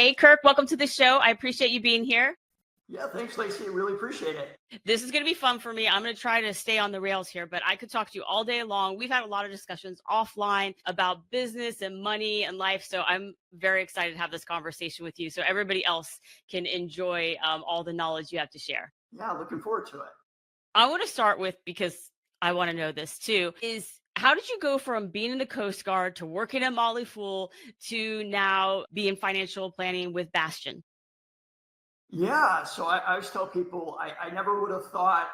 Hey, Kirk, welcome to the show. I appreciate you being here. Yeah, thanks, Lacey. I really appreciate it. This is going to be fun for me. I'm going to try to stay on the rails here, but I could talk to you all day long. We've had a lot of discussions offline about business and money and life. So I'm very excited to have this conversation with you so everybody else can enjoy all the knowledge you have to share. Yeah, looking forward to it. I want to start with, because I want to know this too, is how did you go from being in the Coast Guard to working at Motley Fool to now be in financial planning with Bastion? Yeah, so I always tell people I never would have thought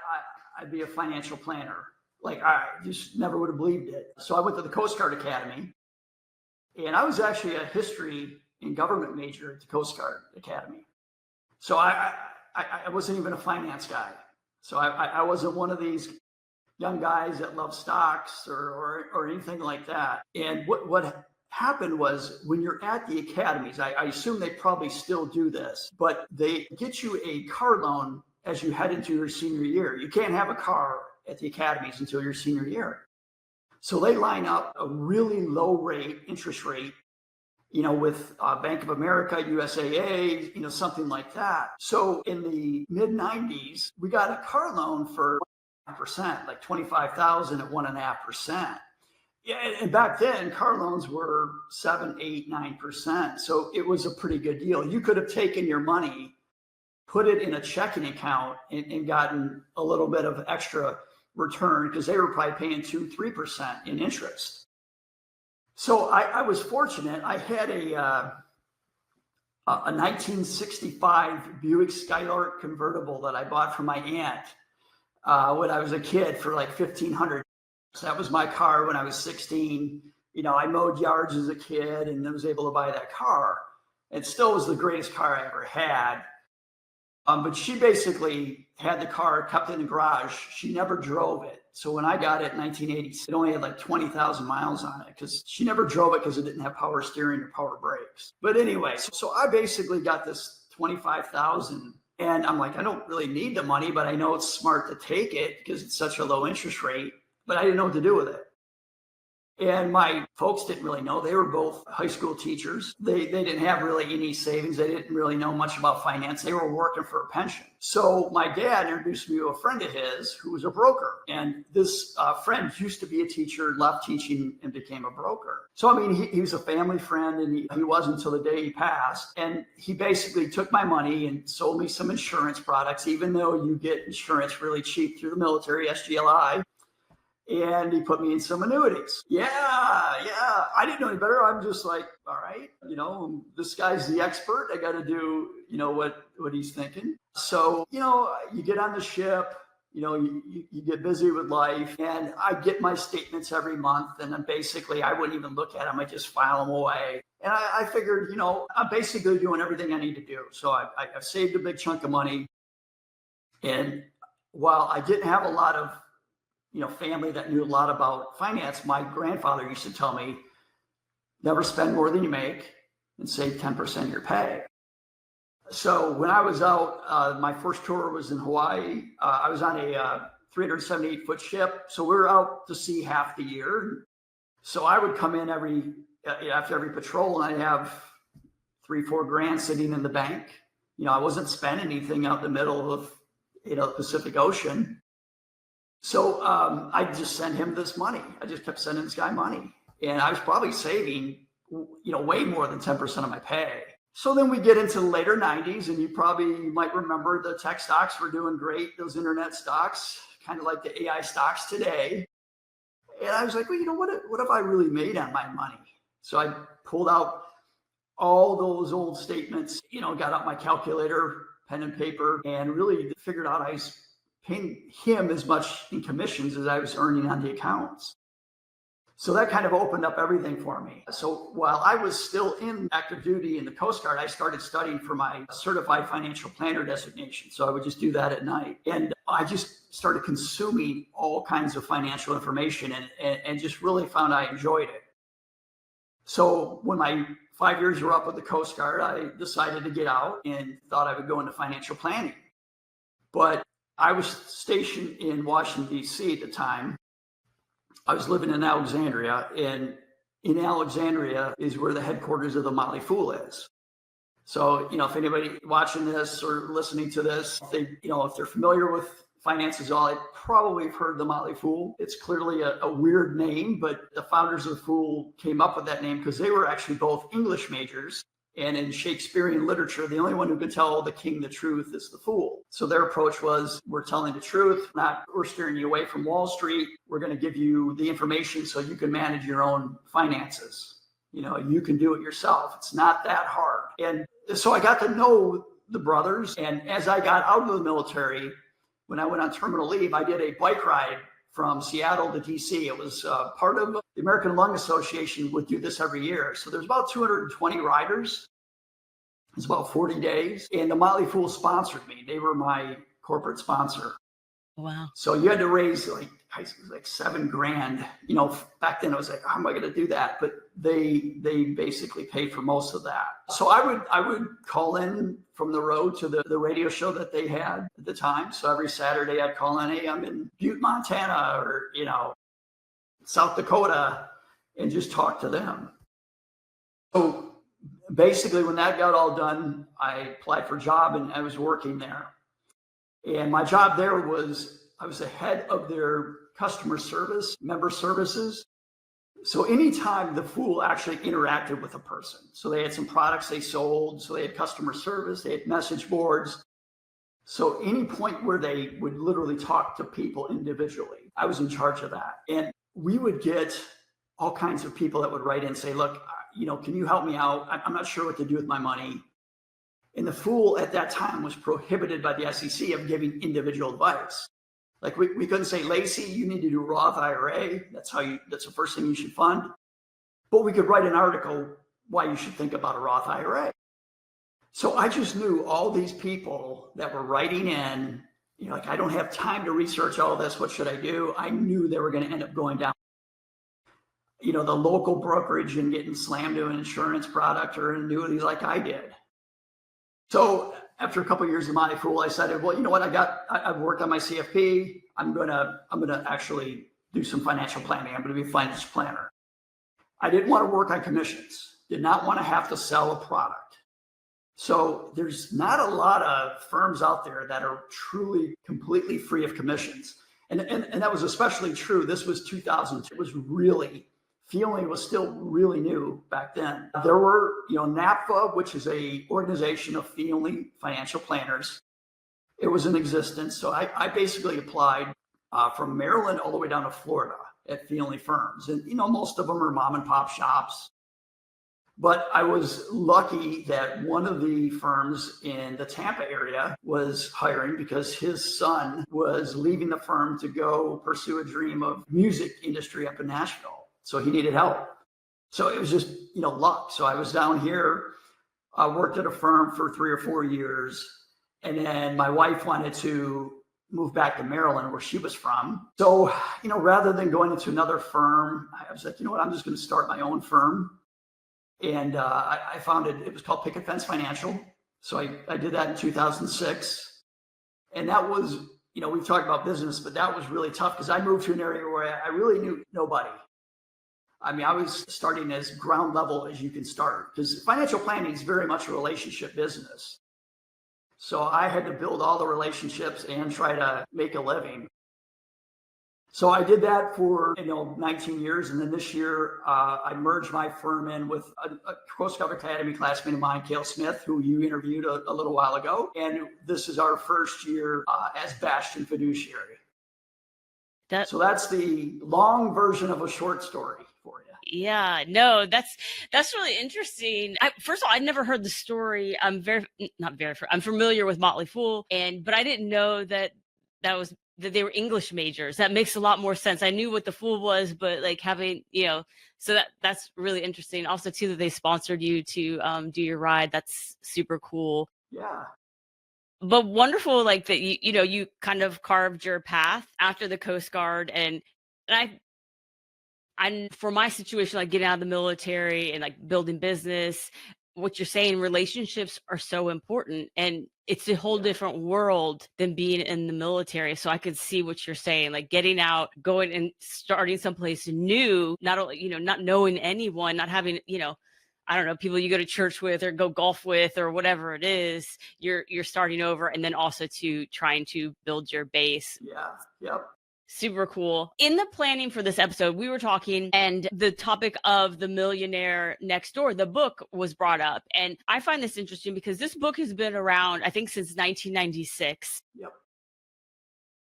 I'd be a financial planner. Like, I just never would have believed it. So I went to the Coast Guard Academy, and I was actually a history and government major at the Coast Guard Academy. So I wasn't even a finance guy. So I wasn't one of these young guys that love stocks or anything like that. And what happened was, when you're at the academies, I assume they probably still do this, but they get you a car loan as you head into your senior year. You can't have a car at the academies until your senior year. So they line up a really low rate, interest rate, with Bank of America, USAA, something like that. So in the mid 90s, we got a car loan for 1%, like 25,000 at 1.5%. Yeah, and back then, car loans were 7, 8, 9%. So it was a pretty good deal. You could have taken your money, put it in a checking account, and gotten a little bit of extra return, because they were probably paying 2, 3% in interest. So I was fortunate. I had a 1965 Buick Skylark convertible that I bought from my aunt when I was a kid for like $1,500. So that was my car when I was 16. I mowed yards as a kid and was able to buy that car. It still was the greatest car I ever had. But she basically had the car, kept it in the garage. She never drove it. So when I got it in 1980, it only had like 20,000 miles on it, because she never drove it because it didn't have power steering or power brakes. But anyway, so I basically got this 25,000. And I'm like, I don't really need the money, but I know it's smart to take it because it's such a low interest rate. But I didn't know what to do with it. And my folks didn't really know. They were both high school teachers. They didn't have really any savings. They didn't really know much about finance. They were working for a pension. So my dad introduced me to a friend of his who was a broker. And this friend used to be a teacher, left teaching, and became a broker. So, I mean, he was a family friend, and he was until the day he passed. And he basically took my money and sold me some insurance products, even though you get insurance really cheap through the military, SGLI. And he put me in some annuities. Yeah. I didn't know any better. I'm just like, all right, this guy's the expert. I got to do, what he's thinking. So, you get on the ship, you get busy with life, and I get my statements every month. And then basically I wouldn't even look at them. I just file them away. And I figured, I'm basically doing everything I need to do. So I saved a big chunk of money. And while I didn't have a lot of family that knew a lot about finance, my grandfather used to tell me, never spend more than you make and save 10% of your pay. So when I was out, my first tour was in Hawaii. I was on a 378-foot ship. So we were out to sea half the year. So I would come in after every patrol, and I'd have $3-4 sitting in the bank. I wasn't spending anything out in the middle of the Pacific Ocean. So I just sent him this money. I just kept sending this guy money. And I was probably saving, way more than 10% of my pay. So then we get into the later 90s, and you might remember the tech stocks were doing great, those internet stocks, kind of like the AI stocks today. And I was like, well, what have I really made on my money? So I pulled out all those old statements, got out my calculator, pen and paper, and really figured out I was paying him as much in commissions as I was earning on the accounts. So that kind of opened up everything for me. So while I was still in active duty in the Coast Guard, I started studying for my certified financial planner designation. So I would just do that at night. And I just started consuming all kinds of financial information and just really found I enjoyed it. So when my 5 years were up with the Coast Guard, I decided to get out and thought I would go into financial planning. But I was stationed in Washington, D.C. at the time. I was living in Alexandria, and in Alexandria is where the headquarters of the Motley Fool is. So, if anybody watching this or listening to this, if they're familiar with finance at all, I probably have heard the Motley Fool. It's clearly a weird name, but the founders of the Fool came up with that name because they were actually both English majors. And in Shakespearean literature, the only one who could tell the king the truth is the fool. So their approach was, we're telling the truth, we're steering you away from Wall Street. We're going to give you the information so you can manage your own finances. You can do it yourself. It's not that hard. And so I got to know the brothers. And as I got out of the military, when I went on terminal leave, I did a bike ride from Seattle to DC. It was part of the American Lung Association would do this every year. So there's about 220 riders. It's about 40 days. And the Motley Fool sponsored me. They were my corporate sponsor. Wow. So you had to raise like $7,000. Back then I was like, how am I going to do that? But they basically paid for most of that. So I would call in from the road to the radio show that they had at the time. So every Saturday I'd call in, hey, I'm in Butte, Montana, or, South Dakota, and just talk to them. So basically when that got all done, I applied for a job and I was working there. And my job there was, I was the head of their customer service, member services. So anytime the Fool actually interacted with a person, so they had some products they sold, so they had customer service, they had message boards. So any point where they would literally talk to people individually, I was in charge of that. And we would get all kinds of people that would write in and say, look, can you help me out? I'm not sure what to do with my money. And the Fool at that time was prohibited by the SEC of giving individual advice. Like we couldn't say, Lacey, you need to do Roth IRA. That's the first thing you should fund. But we could write an article why you should think about a Roth IRA. So I just knew all these people that were writing in, I don't have time to research all this. What should I do? I knew they were going to end up going down, the local brokerage and getting slammed to an insurance product or an annuity like I did. So after a couple of years of Motley Fool, I decided, well, you know what? I've worked on my CFP. I'm gonna actually do some financial planning. I'm gonna be a financial planner. I didn't want to work on commissions. Did not want to have to sell a product. So there's not a lot of firms out there that are truly completely free of commissions. And that was especially true. This was 2000. It was Feeling was still really new back then. There were, NAPFA, which is a organization of fee-only financial planners. It was in existence. So I basically applied from Maryland all the way down to Florida at fee-only firms. And, most of them are mom and pop shops. But I was lucky that one of the firms in the Tampa area was hiring because his son was leaving the firm to go pursue a dream of music industry up in Nashville. So he needed help. So it was just, luck. So I was down here, I worked at a firm for 3 or 4 years. And then my wife wanted to move back to Maryland where she was from. So, rather than going into another firm, I was like, I'm just going to start my own firm. And I founded, it was called Picket Fence Financial. So I did that in 2006. And that was, we've talked about business, but that was really tough because I moved to an area where I really knew nobody. I was starting as ground level as you can start because financial planning is very much a relationship business. So I had to build all the relationships and try to make a living. So I did that for 19 years. And then this year, I merged my firm in with a Coast Guard Academy classmate of mine, Cale Smith, who you interviewed a little while ago. And this is our first year as Bastion Fiduciary. So that's the long version of a short story for you. Yeah, no, that's really interesting. First of all, I'd never heard the story. I'm familiar with Motley Fool, but I didn't know that they were English majors. That makes a lot more sense. I knew what the Fool was, but like having, so that's really interesting. Also too, that they sponsored you to do your ride. That's super cool. Yeah. But wonderful, like that you kind of carved your path after the Coast Guard, and for my situation, like getting out of the military and like building business, what you're saying, relationships are so important, and it's a whole different world than being in the military. So I could see what you're saying, like getting out, going and starting someplace new, not only, not knowing anyone, not having, I don't know, people you go to church with or go golf with or whatever it is, you're starting over, and then also to trying to build your base. Yeah. Yep. Super cool. In the planning for this episode, we were talking, and the topic of the Millionaire Next Door, the book, was brought up. And I find this interesting because this book has been around, I think, since 1996. Yep.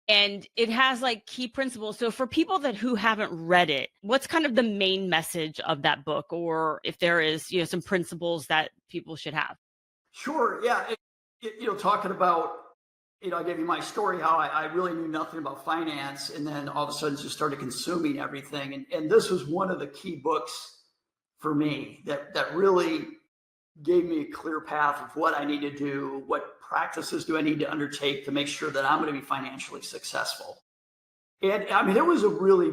And it has like key principles. So for people who haven't read it, what's kind of the main message of that book? Or if there is, some principles that people should have? Sure. Yeah. Talking about, I gave you my story, how I really knew nothing about finance, and then all of a sudden just started consuming everything. And this was one of the key books for me that really gave me a clear path of what I need to do, what practices do I need to undertake to make sure that I'm going to be financially successful. And I mean, it was a really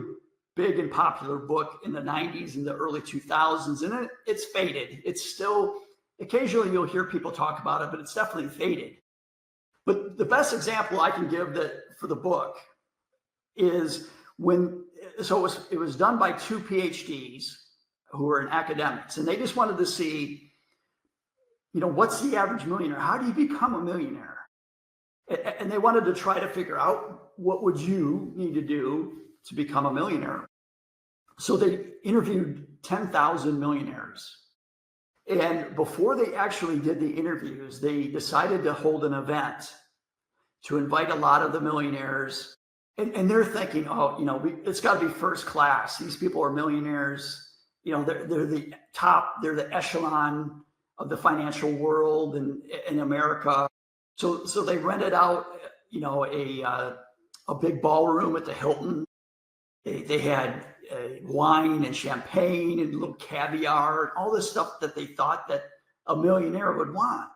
big and popular book in the 90s and the early 2000s, and it's faded. It's still, occasionally you'll hear people talk about it, but it's definitely faded. But the best example I can give for the book is it was done by two PhDs who were in academics, and they just wanted to see, what's the average millionaire? How do you become a millionaire? And they wanted to try to figure out what would you need to do to become a millionaire. So they interviewed 10,000 millionaires. And before they actually did the interviews, they decided to hold an event to invite a lot of the millionaires. And they're thinking, it's got to be first class. These people are millionaires. They're the top, they're the echelon of the financial world in America. So they rented out, a big ballroom at the Hilton. They had wine and champagne and little caviar and all this stuff that they thought that a millionaire would want.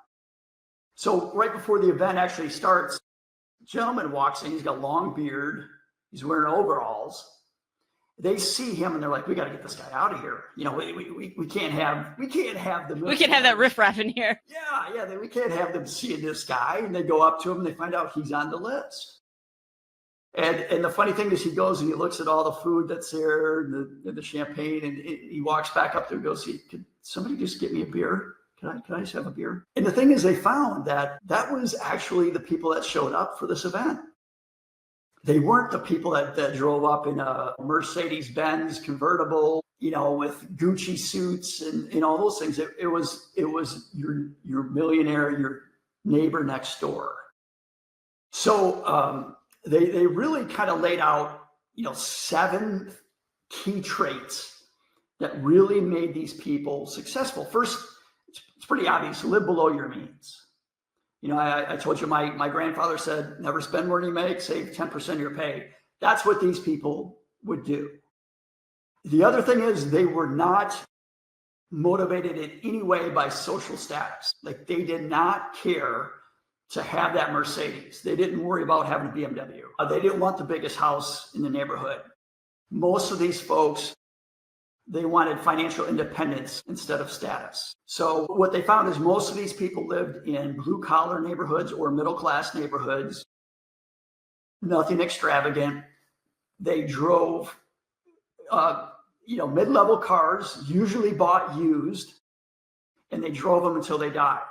So right before the event actually starts, a gentleman walks in. He's got a long beard. He's wearing overalls. They see him and they're like, "We got to get this guy out of here. We can't have the we can't have that riffraff in here." Yeah, we can't have them seeing this guy. And they go up to him and they find out he's on the list. And the funny thing is, he goes and he looks at all the food that's there and the champagne, and he walks back up there and goes, "Could somebody just get me a beer? Can I just have a beer?" And the thing is, they found that was actually the people that showed up for this event. They weren't the people that drove up in a Mercedes-Benz convertible, with Gucci suits and all those things. It was your millionaire, your neighbor next door. So they really kind of laid out, 7 key traits that really made these people successful. First, it's pretty obvious: live below your means. I told you my grandfather said, never spend more than you make, save 10% of your pay. That's what these people would do. The other thing is, they were not motivated in any way by social status. Like, they did not care to have that Mercedes. They didn't worry about having a BMW. They didn't want the biggest house in the neighborhood. Most of these folks, they wanted financial independence instead of status. So what they found is most of these people lived in blue collar neighborhoods or middle class neighborhoods, nothing extravagant. They drove, mid-level cars, usually bought used, and they drove them until they died.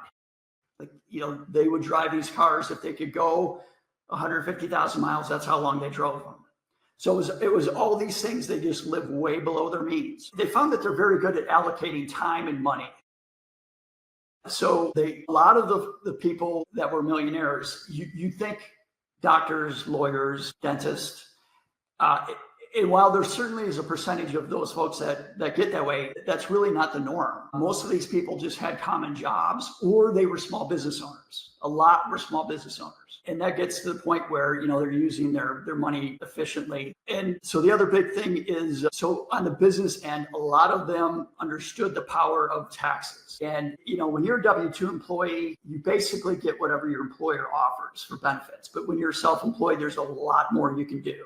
They would drive these cars if they could go 150,000 miles. That's how long they drove them. So it was all these things. They just live way below their means. They found that they're very good at allocating time and money. So a lot of the people that were millionaires, you think doctors, lawyers, dentists, and while there certainly is a percentage of those folks that get that way, that's really not the norm. Most of these people just had common jobs, or they were small business owners. A lot were small business owners. And that gets to the point where, they're using their money efficiently. And so the other big thing is, so on the business end, a lot of them understood the power of taxes. And, when you're a W-2 employee, you basically get whatever your employer offers for benefits. But when you're self-employed, there's a lot more you can do.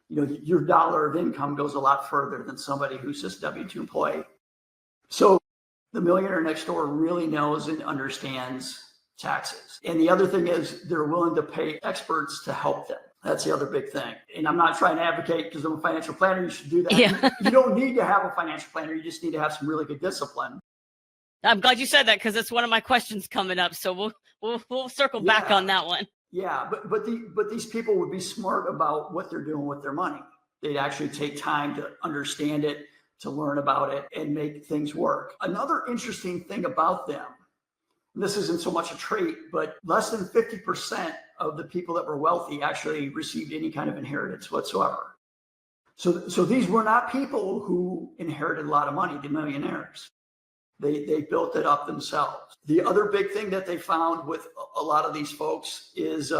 Your dollar of income goes a lot further than somebody who's just a W-2 employee. So the Millionaire Next Door really knows and understands taxes. And the other thing is, they're willing to pay experts to help them. That's the other big thing. And I'm not trying to advocate, because I'm a financial planner, you should do that. Yeah. You don't need to have a financial planner. You just need to have some really good discipline. I'm glad you said that because it's one of my questions coming up. So we'll circle back on that one. Yeah, but these people would be smart about what they're doing with their money. They'd actually take time to understand it, to learn about it, and make things work. Another interesting thing about them, and this isn't so much a trait, but less than 50% of the people that were wealthy actually received any kind of inheritance whatsoever. So these were not people who inherited a lot of money, the millionaires. They built it up themselves. The other big thing that they found with a lot of these folks is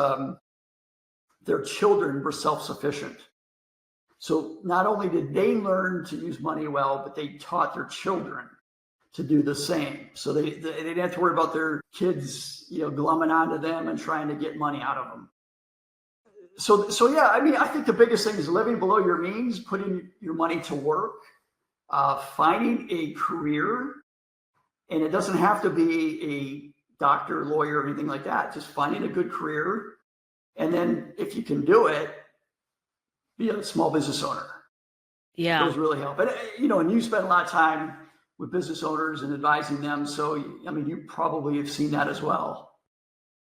their children were self-sufficient. So not only did they learn to use money well, but they taught their children to do the same. So they didn't have to worry about their kids, glumming onto them and trying to get money out of them. So yeah, I mean, I think the biggest thing is living below your means, putting your money to work, finding a career. And it doesn't have to be a doctor, lawyer, or anything like that. Just finding a good career. And then if you can do it, be a small business owner. Yeah. Those really help. And you spend a lot of time with business owners and advising them. So, I mean, you probably have seen that as well.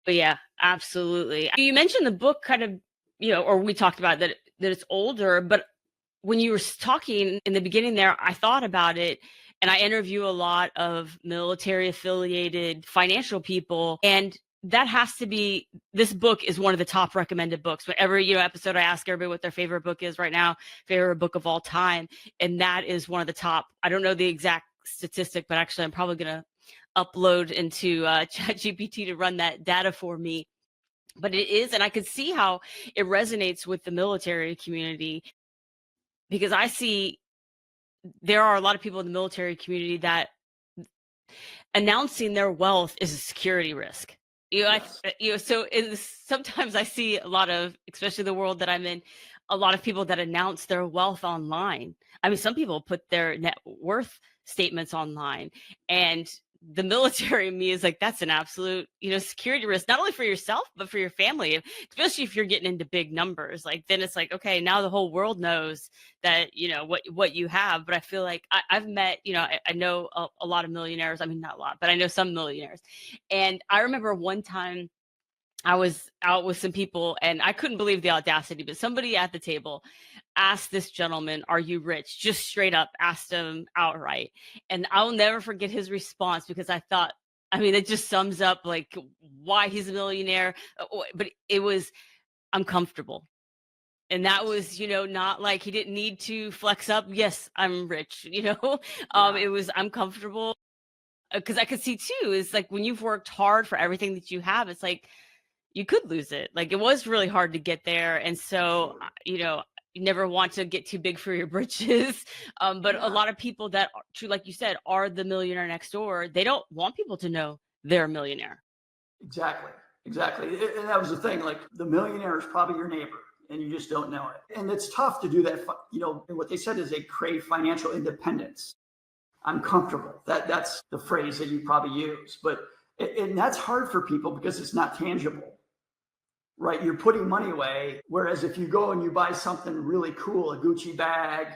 But yeah, absolutely. You mentioned the book kind of, or we talked about that it's older, but when you were talking in the beginning there, I thought about it. And I interview a lot of military affiliated financial people. And that has to be, this book is one of the top recommended books. But every episode, I ask everybody what their favorite book is right now, favorite book of all time. And that is one of the top. I don't know the exact statistic, but actually I'm probably going to upload into ChatGPT to run that data for me. But it is, and I could see how it resonates with the military community, because I see there are a lot of people in the military community that announcing their wealth is a security risk. Yes. So sometimes I see a lot of, especially the world that I'm in, a lot of people that announce their wealth online. I mean, some people put their net worth statements online, and the military in me is like, that's an absolute, security risk, not only for yourself, but for your family, especially if you're getting into big numbers. Like, then it's like, okay, now the whole world knows that, what you have. But I feel like I've met, I know a lot of millionaires. I mean, not a lot, but I know some millionaires. And I remember one time I was out with some people and I couldn't believe the audacity, but somebody at the table asked this gentleman, "Are you rich?" Just straight up asked him outright. And I'll never forget his response, because I thought, I mean, it just sums up like why he's a millionaire. But it was, "I'm comfortable." And that was, not like he didn't need to flex up. Yes, I'm rich, It was, "I'm comfortable." Because I could see too, is like when you've worked hard for everything that you have, it's like, you could lose it. Like, it was really hard to get there. And so, you never want to get too big for your britches. But a lot of people that are true, like you said, are the millionaire next door. They don't want people to know they're a millionaire. Exactly. And that was the thing. Like, the millionaire is probably your neighbor and you just don't know it. And it's tough to do that. And what they said is they crave financial independence. I'm comfortable. That's the phrase that you probably use. And that's hard for people because it's not tangible. Right, you're putting money away. Whereas if you go and you buy something really cool, a Gucci bag,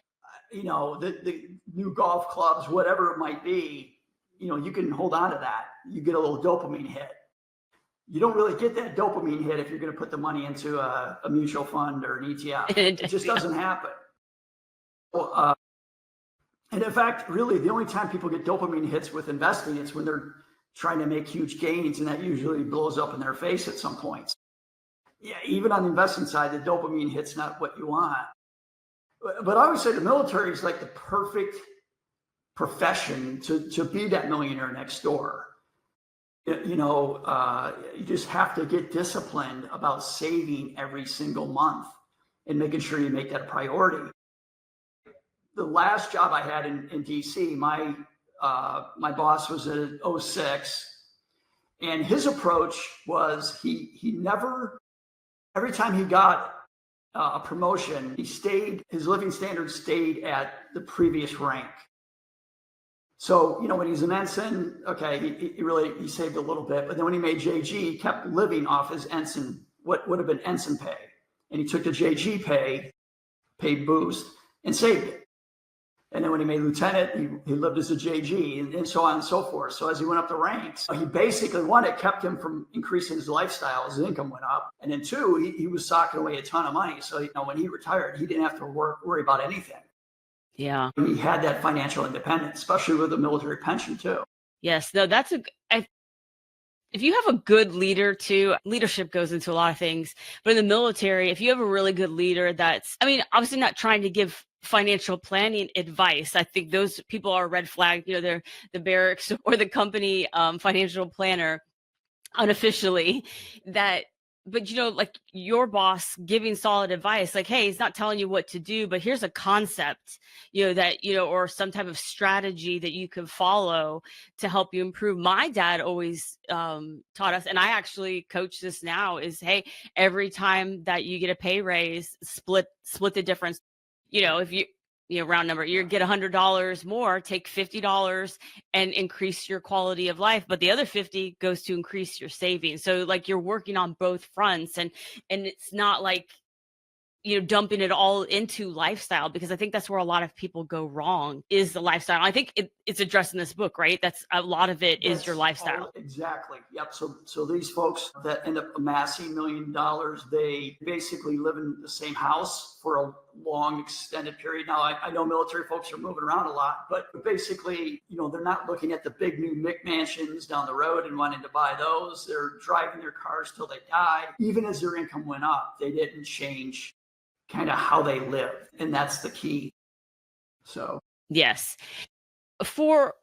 the new golf clubs, whatever it might be, you can hold on to that. You get a little dopamine hit. You don't really get that dopamine hit if you're going to put the money into a mutual fund or an ETF. It just doesn't happen. Well, and in fact, really, the only time people get dopamine hits with investing, it's when they're trying to make huge gains, and that usually blows up in their face at some point. Yeah, even on the investment side, the dopamine hit's not what you want. But I always say the military is like the perfect profession to be that millionaire next door. You just have to get disciplined about saving every single month and making sure you make that a priority. The last job I had in DC, my boss was at 06, and his approach was he never. Every time he got a promotion, his living standards stayed at the previous rank. So, when he's an ensign, okay, he saved a little bit. But then when he made JG, he kept living off his ensign, what would have been ensign pay. And he took the JG pay boost, and saved it. And then when he made lieutenant, he lived as a JG and so on and so forth. So as he went up the ranks, he basically, one, it kept him from increasing his lifestyle as his income went up. And then two, he was socking away a ton of money. So, when he retired, he didn't have to worry about anything. Yeah. And he had that financial independence, especially with the military pension too. Yes. No, if you have a good leader too, leadership goes into a lot of things, but in the military, if you have a really good leader obviously not trying to give financial planning advice. I think those people are red flag, they're the barracks or the company financial planner unofficially but like your boss giving solid advice, like, hey, he's not telling you what to do, but here's a concept, or some type of strategy that you can follow to help you improve. My dad always taught us, and I actually coach this now, is, hey, every time that you get a pay raise, split the difference. If you round number, you get $100 more, take $50 and increase your quality of life, but the other 50 goes to increase your savings. So like you're working on both fronts, and it's not like dumping it all into lifestyle, because I think that's where a lot of people go wrong, is the lifestyle. I think it's addressed in this book, right? That's a lot of it is your lifestyle. Exactly. Yep. So these folks that end up amassing $1 million, they basically live in the same house for a long extended period. Now, I know military folks are moving around a lot, but basically, they're not looking at the big new McMansions down the road and wanting to buy those. They're driving their cars till they die. Even as their income went up, they didn't change kind of how they live. And that's the key. So, yes. For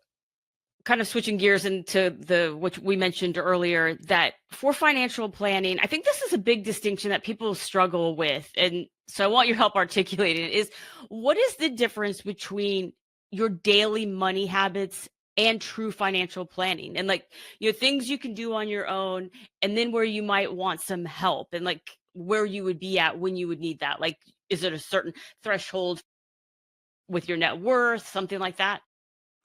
kind of switching gears into what we mentioned earlier, that for financial planning, I think this is a big distinction that people struggle with. And so I want your help articulating it, is what is the difference between your daily money habits and true financial planning, and like, things you can do on your own, and then where you might want some help, and like where you would be at when you would need that? Like, is it a certain threshold with your net worth, something like that?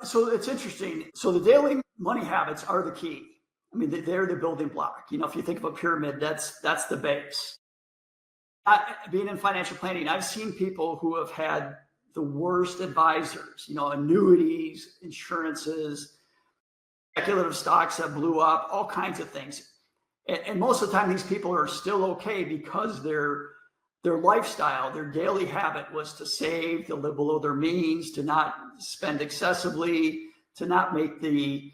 So it's interesting. So the daily money habits are the key. I mean, they're the building block. If you think of a pyramid, that's the base. Being in financial planning, I've seen people who have had the worst advisors, annuities, insurances, speculative stocks that blew up, all kinds of things. And most of the time, these people are still okay because their lifestyle, their daily habit was to save, to live below their means, to not spend excessively, to not make the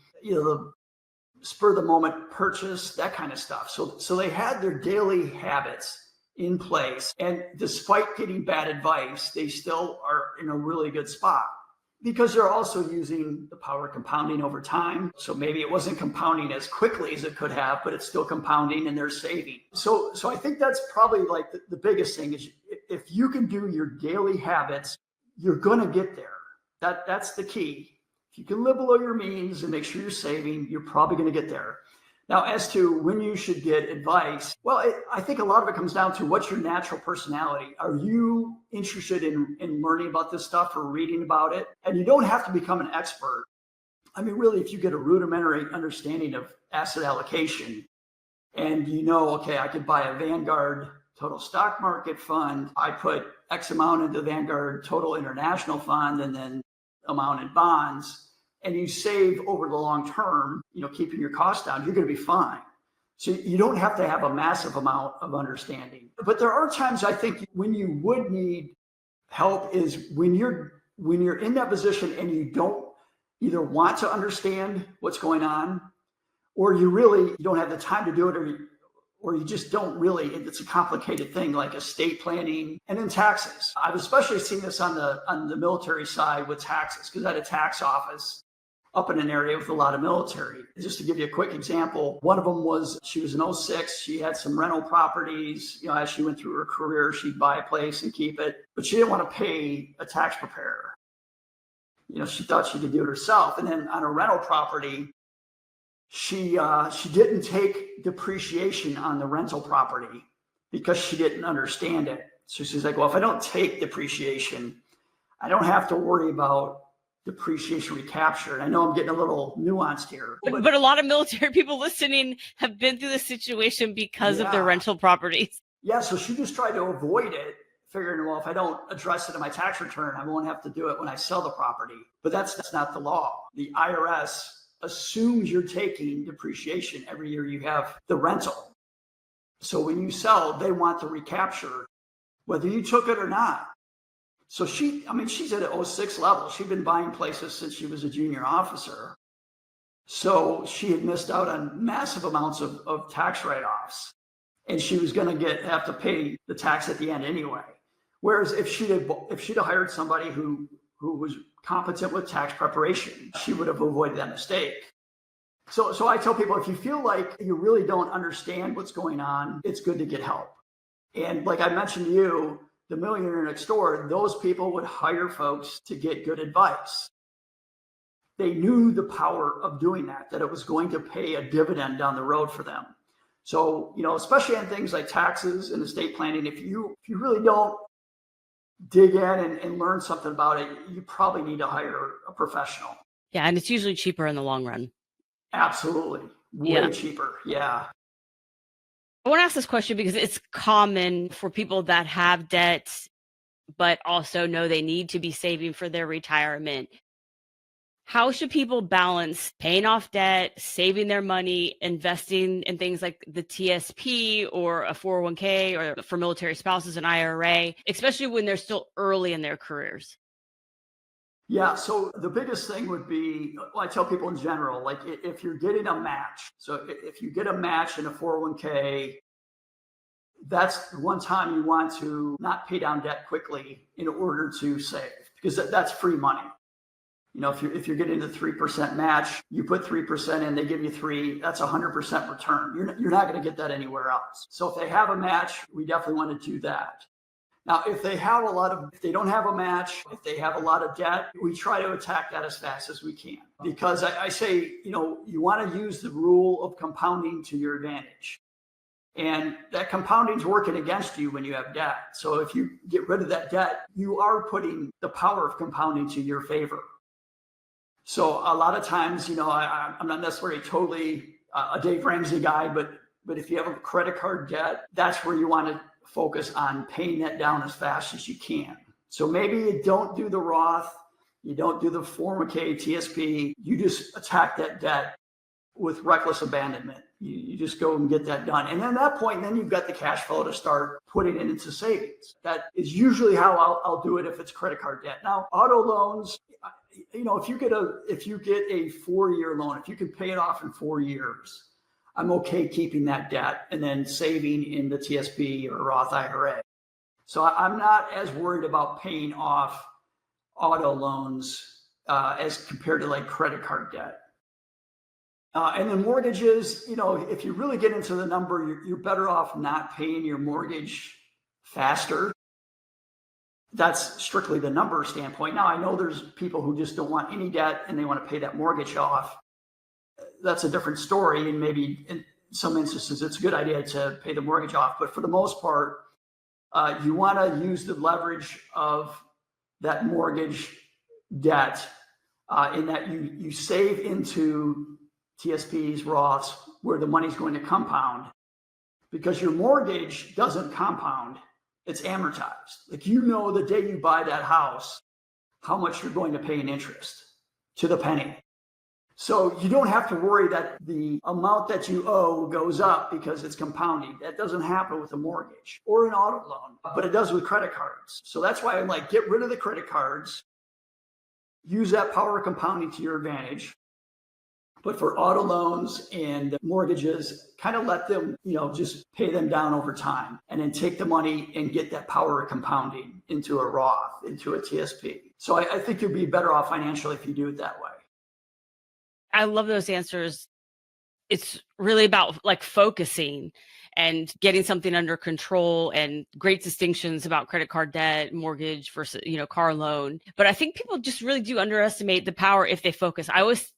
spur of the moment purchase, that kind of stuff. So they had their daily habits in place. And despite getting bad advice, they still are in a really good spot, because they're also using the power of compounding over time. So maybe it wasn't compounding as quickly as it could have, but it's still compounding and they're saving. So I think that's probably like the biggest thing, is if you can do your daily habits, you're going to get there. That's the key. If you can live below your means and make sure you're saving, you're probably going to get there. Now, as to when you should get advice, well, I think a lot of it comes down to what's your natural personality. Are you interested in learning about this stuff or reading about it? And you don't have to become an expert. I mean, really, if you get a rudimentary understanding of asset allocation, and okay, I could buy a Vanguard total stock market fund. I put X amount into Vanguard total international fund, and then amount in bonds. And you save over the long term, keeping your costs down, you're going to be fine. So you don't have to have a massive amount of understanding. But there are times, I think, when you would need help, is when you're in that position and you don't either want to understand what's going on, or you don't have the time to do it, or you just don't really. It's a complicated thing, like estate planning and then taxes. I've especially seen this on the military side with taxes, because I had a tax office up in an area with a lot of military. Just to give you a quick example, one of them was, she was in 06. She had some rental properties. As she went through her career, she'd buy a place and keep it, but she didn't want to pay a tax preparer. She thought she could do it herself. And then on a rental property, she didn't take depreciation on the rental property because she didn't understand it. So she's like, well, if I don't take depreciation, I don't have to worry about depreciation recapture. And I know I'm getting a little nuanced here. But a lot of military people listening have been through this situation because of their rental properties. Yeah, so she just tried to avoid it. figuring, well, if I don't address it in my tax return, I won't have to do it when I sell the property. But that's not the law. The IRS assumes you're taking depreciation every year you have the rental. So when you sell, they want the recapture, whether you took it or not. So she's at an 06 level. She'd been buying places since she was a junior officer. So she had missed out on massive amounts of tax write-offs, and she was going to have to pay the tax at the end anyway. Whereas if she'd have hired somebody who was competent with tax preparation, she would have avoided that mistake. So I tell people, if you feel like you really don't understand what's going on, it's good to get help. And like I mentioned to you, the Millionaire Next Door, those people would hire folks to get good advice. They knew the power of doing that it was going to pay a dividend down the road for them. So, especially on things like taxes and estate planning, if you really don't dig in and learn something about it, you probably need to hire a professional. Yeah, and it's usually cheaper in the long run. Absolutely. Way cheaper. Yeah. I want to ask this question because it's common for people that have debt, but also know they need to be saving for their retirement. How should people balance paying off debt, saving their money, investing in things like the TSP or a 401k, or for military spouses, an IRA, especially when they're still early in their careers? Yeah, so the biggest thing would be, I tell people in general, like if you're getting a match, so if you get a match in a 401k, that's one time you want to not pay down debt quickly in order to save, because that's free money. If you're getting the 3% match, you put 3% in, they give you 3%, that's 100% return. You're not going to get that anywhere else. So if they have a match, we definitely want to do that. Now, if they don't have a match, if they have a lot of debt, we try to attack that as fast as we can. Because I say, you want to use the rule of compounding to your advantage. And that compounding is working against you when you have debt. So if you get rid of that debt, you are putting the power of compounding to your favor. So a lot of times, I'm not necessarily totally a Dave Ramsey guy, but if you have a credit card debt, that's where you want to focus on paying that down as fast as you can. So maybe you don't do the Roth, you don't do the 401k, TSP, you just attack that debt with reckless abandonment. You just go and get that done. And at that point, then you've got the cash flow to start putting it into savings. That is usually how I'll do it if it's credit card debt. Now, auto loans, if you get a 4-year loan, if you can pay it off in 4 years, I'm okay keeping that debt and then saving in the TSP or Roth IRA. So I'm not as worried about paying off auto loans as compared to like credit card debt. And then mortgages, if you really get into the number, you're better off not paying your mortgage faster. That's strictly the number standpoint. Now, I know there's people who just don't want any debt and they want to pay that mortgage off. That's a different story. And maybe in some instances, it's a good idea to pay the mortgage off. But for the most part, you want to use the leverage of that mortgage debt in that you save into TSPs, Roths, where the money's going to compound, because your mortgage doesn't compound. It's amortized. Like, the day you buy that house, how much you're going to pay in interest to the penny. So you don't have to worry that the amount that you owe goes up because it's compounding. That doesn't happen with a mortgage or an auto loan, but it does with credit cards. So that's why I'm like, get rid of the credit cards, use that power of compounding to your advantage. But for auto loans and mortgages, kind of let them, just pay them down over time, and then take the money and get that power of compounding into a Roth, into a TSP. So I think you'll be better off financially if you do it that way. I love those answers. It's really about like focusing and getting something under control, and great distinctions about credit card debt, mortgage versus, car loan. But I think people just really do underestimate the power if they focus. I always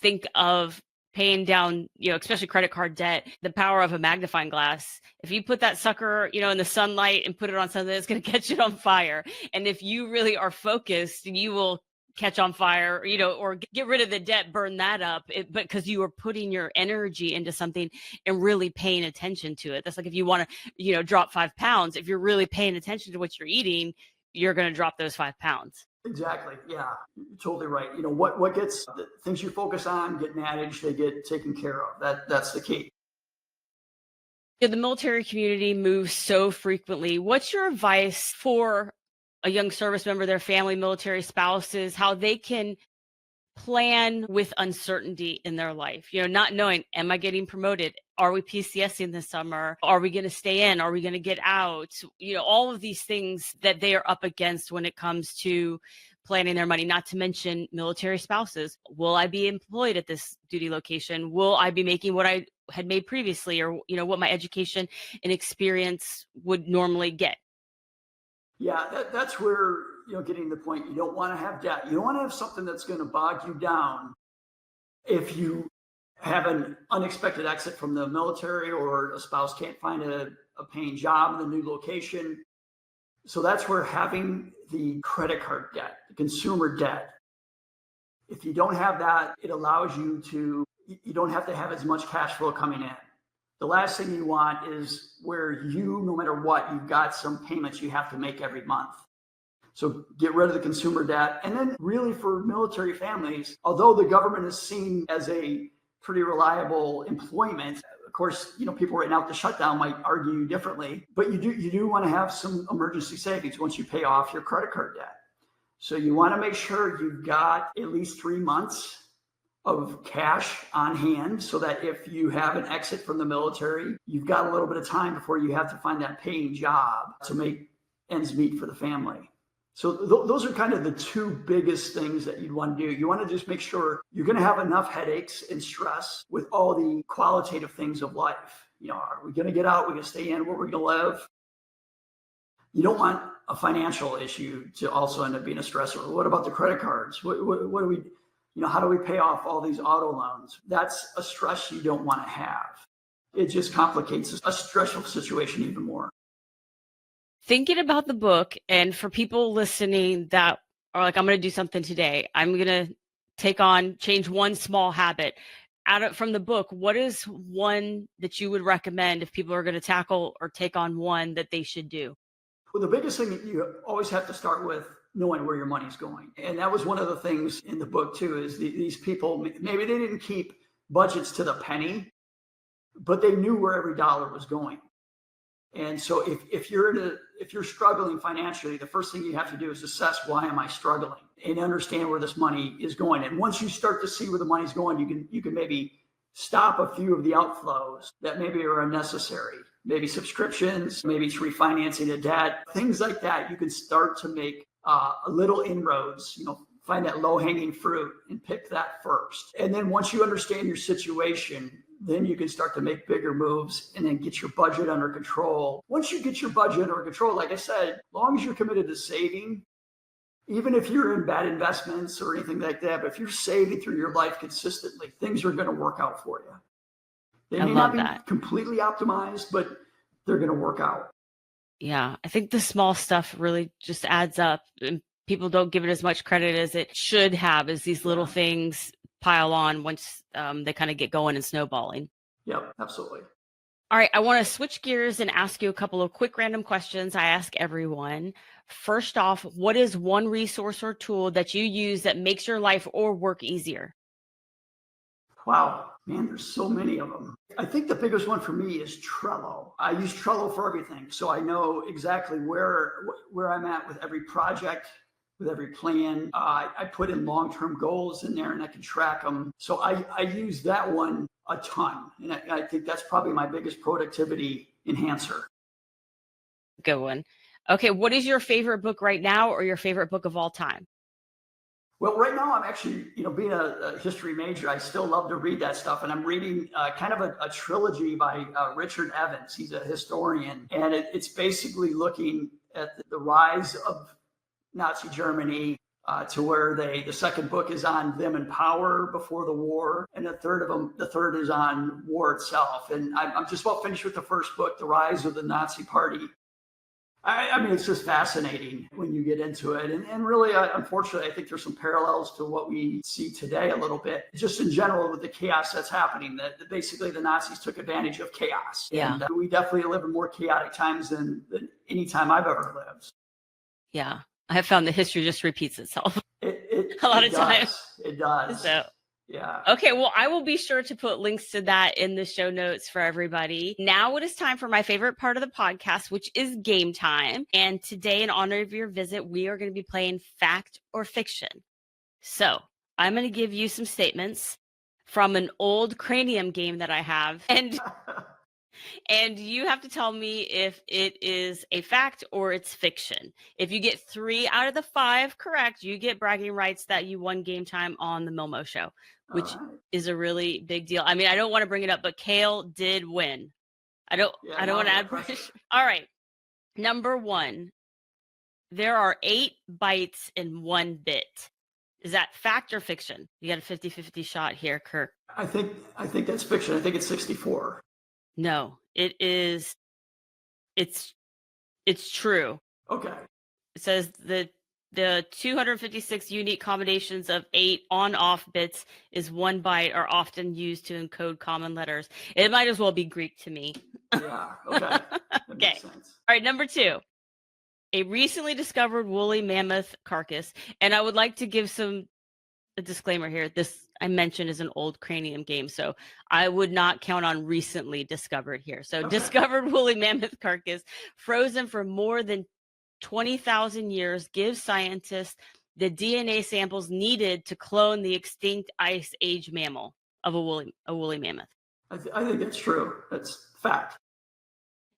think of paying down, especially credit card debt, the power of a magnifying glass. If you put that sucker, in the sunlight and put it on something, it's going to catch it on fire. And if you really are focused, you will catch on fire, or get rid of the debt, burn that up, but because you are putting your energy into something and really paying attention to it. That's like if you want to, drop 5 pounds, if you're really paying attention to what you're eating, you're going to drop those 5 pounds. Exactly. Yeah, you're totally right. What gets the things you focus on get managed, they get taken care of. That's the key. The military community moves so frequently. What's your advice for a young service member, their family, military spouses, how they can plan with uncertainty in their life? Not knowing, am I getting promoted? Are we PCSing this summer? Are we going to stay in? Are we going to get out? All of these things that they are up against when it comes to planning their money, not to mention military spouses. Will I be employed at this duty location? Will I be making what I had made previously, or, what my education and experience would normally get? Yeah, that's where, getting the point, you don't want to have debt. You don't want to have something that's going to bog you down if you have an unexpected exit from the military, or a spouse can't find a paying job in the new location. So that's where having the credit card debt, the consumer debt, if you don't have that, it allows you don't have to have as much cash flow coming in. The last thing you want is where no matter what, you've got some payments you have to make every month. So get rid of the consumer debt. And then really for military families, although the government is seen as a pretty reliable employment, of course, people right now with the shutdown might argue differently, but you do want to have some emergency savings once you pay off your credit card debt. So you want to make sure you've got at least 3 months of cash on hand, so that if you have an exit from the military, you've got a little bit of time before you have to find that paying job to make ends meet for the family. So those are kind of the two biggest things that you'd want to do. You want to just make sure you're going to have enough headaches and stress with all the qualitative things of life. Are we going to get out? We're going to stay in? Where we're going to live? You don't want a financial issue to also end up being a stressor. What about the credit cards? What do we, how do we pay off all these auto loans? That's a stress you don't want to have. It just complicates a stressful situation even more. Thinking about the book, and for people listening that are like, I'm going to do something today, I'm going to change one small habit. From the book, what is one that you would recommend if people are going to tackle or take on one that they should do? Well, the biggest thing that you always have to start with knowing where your money's going. And that was one of the things in the book too, is these people, maybe they didn't keep budgets to the penny, but they knew where every dollar was going. And so if you're struggling financially, the first thing you have to do is assess, why am I struggling, and understand where this money is going. And once you start to see where the money's going, you can maybe stop a few of the outflows that maybe are unnecessary, maybe subscriptions, maybe it's refinancing a debt, things like that. You can start to make a little inroads, find that low hanging fruit and pick that first. And then once you understand your situation, then you can start to make bigger moves and then get your budget under control. Once you get your budget under control, like I said, as long as you're committed to saving, even if you're in bad investments or anything like that, but if you're saving through your life consistently, things are going to work out for you. They may not be completely optimized, but they're going to work out. Yeah, I think the small stuff really just adds up, and people don't give it as much credit as it should have, as these little things pile on once they kind of get going and snowballing. Yep, absolutely. All right, I want to switch gears and ask you a couple of quick random questions I ask everyone. First off, what is one resource or tool that you use that makes your life or work easier? Wow, man, there's so many of them. I think the biggest one for me is Trello. I use Trello for everything. So I know exactly where I'm at with every project, with every plan. I put in long-term goals in there and I can track them. So I use that one a ton. And I think that's probably my biggest productivity enhancer. Good one. Okay, what is your favorite book right now, or your favorite book of all time? Well, right now I'm actually, being a history major, I still love to read that stuff. And I'm reading kind of a trilogy by Richard Evans. He's a historian. And it's basically looking at the rise of Nazi Germany to where the second book is on them in power before the war. And the third is on war itself. And I'm just about finished with the first book, The Rise of the Nazi Party. I mean, it's just fascinating when you get into it. And really, unfortunately, I think there's some parallels to what we see today a little bit, just in general with the chaos that's happening, that basically the Nazis took advantage of chaos. Yeah. And we definitely live in more chaotic times than any time I've ever lived. Yeah. I have found that history just repeats itself It a lot it of times. It does. So, yeah. okay, well, I will be sure to put links to that in the show notes for everybody. Now it is time for my favorite part of the podcast, which is game time. And today, in honor of your visit, we are going to be playing fact or fiction. So I'm going to give you some statements from an old cranium game that I have. And you have to tell me if it is a fact or it's fiction. If you get 3 out of the 5 correct, you get bragging rights that you won game time on the MilMo show, which is a really big deal. I mean, I don't want to bring it up, but Kale did win. I don't want to add pressure. All right. Number 1, there are 8 bytes in 1 bit. Is that fact or fiction? You got a 50-50 shot here, Kirk. I think that's fiction. I think it's 64. No, it is. It's true. Okay. It says the 256 unique combinations of 8 on-off bits is 1 byte are often used to encode common letters. It might as well be Greek to me. Yeah. Okay. That makes sense. All right. Number 2, a recently discovered woolly mammoth carcass, and I would like to give a disclaimer here. This I mentioned is an old cranium game, so I would not count on recently discovered here. So discovered woolly mammoth carcass frozen for more than 20,000 years gives scientists the DNA samples needed to clone the extinct Ice Age mammal of a woolly mammoth. I think that's true. That's fact.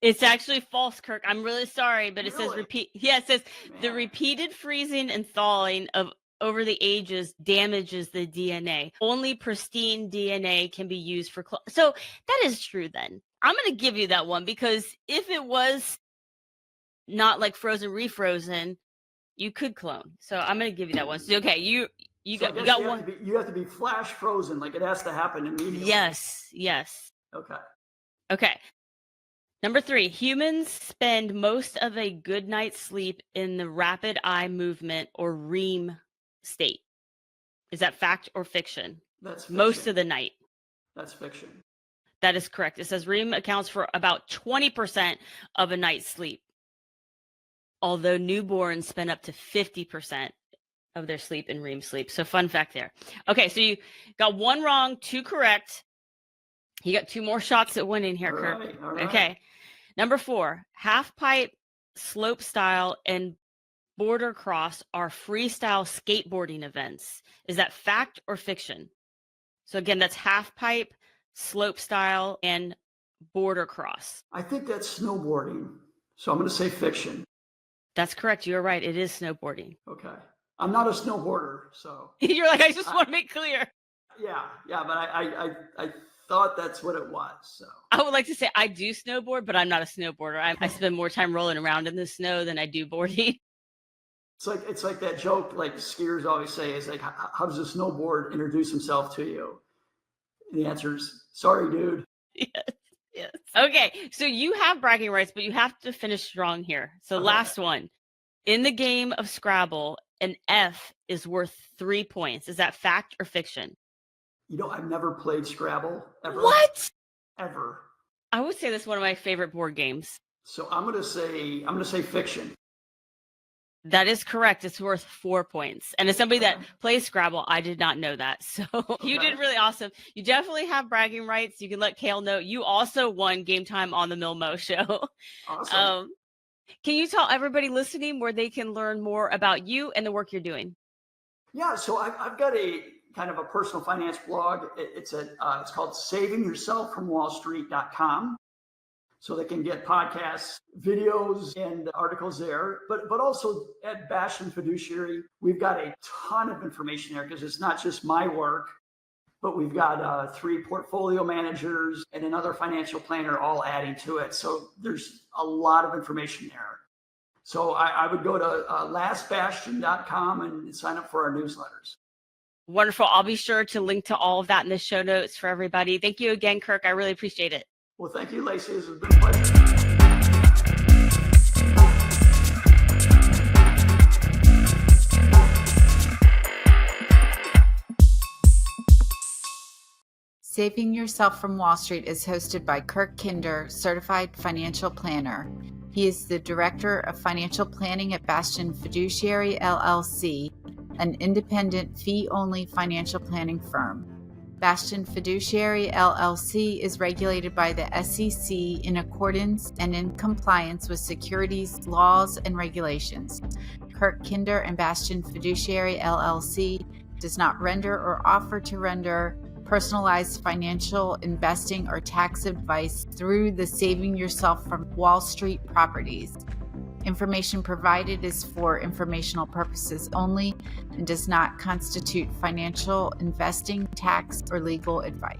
It's actually false, Kirk. I'm really sorry, but it Really? says it says the repeated freezing and thawing of over the ages damages the DNA. Only pristine DNA can be used for so that is true then. I'm going to give you that one, because if it was not like frozen refrozen, you could clone. So I'm going to give you that one. So, okay, you got one. You have to be flash frozen, like it has to happen immediately. Yes. Okay. Number 3, humans spend most of a good night's sleep in the rapid eye movement or REM state. Is that fact or fiction? That's fiction. Most of the night. That's fiction. That is correct. It says REM accounts for about 20% of a night's sleep, although newborns spend up to 50% of their sleep in REM sleep. So fun fact there. Okay, so you got 1 wrong, 2 correct. You got 2 more shots at winning here, Kirk. All right. Okay. Number 4, half pipe, slope style, and border cross are freestyle skateboarding events. Is that fact or fiction? So again, that's half pipe, slope style, and border cross. I think that's snowboarding. So I'm going to say fiction. That's correct. You're right. It is snowboarding. Okay. I'm not a snowboarder, so. You're like, I just want to make clear. Yeah, but I thought that's what it was. So I would like to say I do snowboard, but I'm not a snowboarder. I spend more time rolling around in the snow than I do boarding. It's like that joke, like skiers always say, is like, how does a snowboard introduce himself to you? And the answer is, sorry, dude. Yes. Okay, so you have bragging rights, but you have to finish strong here. So last one. In the game of Scrabble, an F is worth 3 points. Is that fact or fiction? I've never played Scrabble ever. What? Ever. I would say that's one of my favorite board games. So I'm gonna say fiction. That is correct. It's worth 4 points. And as somebody that plays Scrabble, I did not know that. So you did really awesome. You definitely have bragging rights. You can let Kale know. You also won game time on the MilMo show. Awesome. Can you tell everybody listening where they can learn more about you and the work you're doing? Yeah, so I've got a kind of a personal finance blog. It's called savingyourselffromwallstreet.com. So they can get podcasts, videos, and articles there. But also at Bash and Fiduciary, we've got a ton of information there, because it's not just my work, but we've got 3 portfolio managers and another financial planner all adding to it. So there's a lot of information there. So I would go to lastbastion.com and sign up for our newsletters. Wonderful. I'll be sure to link to all of that in the show notes for everybody. Thank you again, Kirk. I really appreciate it. Well, thank you, Lacey. This has been a pleasure. Saving Yourself from Wall Street is hosted by Kirk Kinder, Certified Financial Planner. He is the Director of Financial Planning at Bastion Fiduciary LLC, an independent fee-only financial planning firm. Bastion Fiduciary LLC is regulated by the SEC in accordance and in compliance with securities laws and regulations. Kirk Kinder and Bastion Fiduciary LLC does not render or offer to render personalized financial, investing, or tax advice through the Saving Yourself from Wall Street properties. Information provided is for informational purposes only and does not constitute financial, investing, tax, or legal advice.